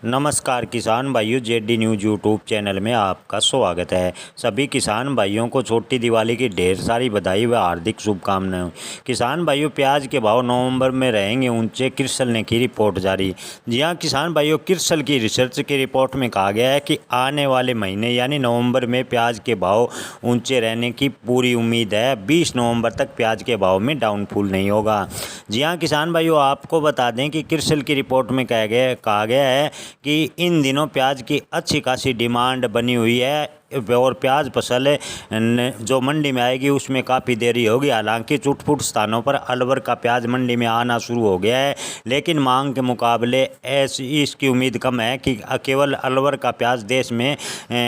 नमस्कार किसान भाइयों, जेडी न्यूज़ यूट्यूब चैनल में आपका स्वागत है। सभी किसान भाइयों को छोटी दिवाली की ढेर सारी बधाई व हार्दिक शुभकामनाएं। किसान भाइयों, प्याज के भाव नवंबर में रहेंगे ऊंचे, क्रिसल ने की रिपोर्ट जारी। जी हां किसान भाइयों, क्रिसल की रिसर्च की रिपोर्ट में कहा गया है कि आने वाले महीने यानी नवंबर में प्याज के भाव ऊँचे रहने की पूरी उम्मीद है। 20 नवंबर तक प्याज के भाव में डाउनफॉल नहीं होगा। जी हाँ किसान भाइयों, आपको बता दें कि क्रिसल की रिपोर्ट में कहा गया है कि इन दिनों प्याज की अच्छी खासी डिमांड बनी हुई है और प्याज फसल जो मंडी में आएगी उसमें काफ़ी देरी होगी। हालांकि चुटपुट स्थानों पर अलवर का प्याज मंडी में आना शुरू हो गया है, लेकिन मांग के मुकाबले ऐसी इसकी उम्मीद कम है कि केवल अलवर का प्याज देश में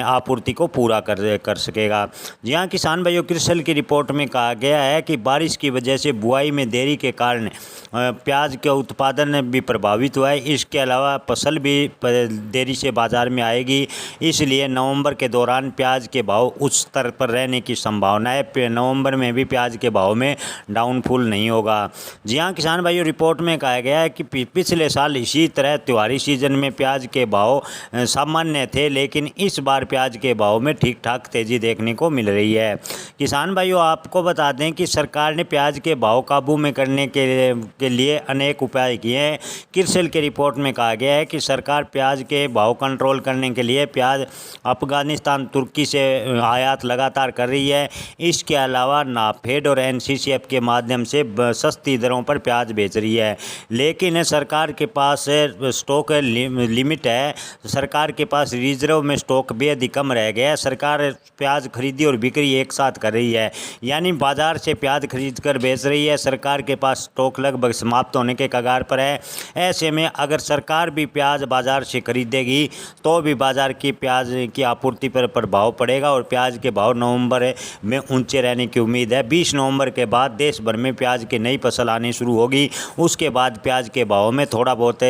आपूर्ति को पूरा कर सकेगा। जी हाँ किसान भाइयों, क्रिसल की रिपोर्ट में कहा गया है कि बारिश की वजह से बुआई में देरी के कारण प्याज के उत्पादन भी प्रभावित हुआ है। इसके अलावा फसल भी देरी से बाज़ार में आएगी, इसलिए नवंबर के दौरान प्याज के भाव उच्च स्तर पर रहने की संभावना है। नवंबर में भी प्याज के भाव में डाउनफॉल नहीं होगा। जी हाँ किसान भाइयों, रिपोर्ट में कहा गया है कि पिछले साल इसी तरह त्योहारी सीजन में प्याज के भाव सामान्य थे, लेकिन इस बार प्याज के भाव में ठीक ठाक तेज़ी देखने को मिल रही है। किसान भाइयों, आपको बता दें कि सरकार ने प्याज के भाव काबू में करने के लिए अनेक उपाय किए हैं। क्रिसल की रिपोर्ट में कहा गया है कि सरकार प्याज के भाव कंट्रोल करने के लिए प्याज अफगानिस्तान, तुर्की से आयात लगातार कर रही है। इसके अलावा नाफेड और एनसीसीएफ के माध्यम से सस्ती दरों पर प्याज बेच रही है, लेकिन सरकार के पास स्टॉक लिमिट है। सरकार के पास रिजर्व में स्टॉक बेहद ही कम रह गया है। सरकार प्याज खरीदी और बिक्री एक साथ कर रही है, यानी बाजार से प्याज खरीद कर बेच रही है। सरकार के पास स्टॉक लगभग समाप्त होने के कगार पर है। ऐसे में अगर सरकार भी प्याज बाजार से खरीदेगी तो भी बाजार की प्याज की आपूर्ति पर प्रभाव पड़ेगा और प्याज के भाव नवंबर में ऊंचे रहने की उम्मीद है। 20 नवंबर के बाद देश भर में प्याज की नई फसल आनी शुरू होगी। उसके बाद प्याज के भाव में थोड़ा बहुत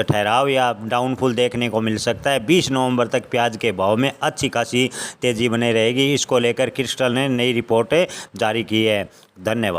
ठहराव या डाउनफॉल देखने को मिल सकता है। 20 नवंबर तक प्याज के भाव में अच्छी खासी तेज़ी बनी रहेगी। इसको लेकर क्रिसल ने नई रिपोर्ट जारी की है। धन्यवाद।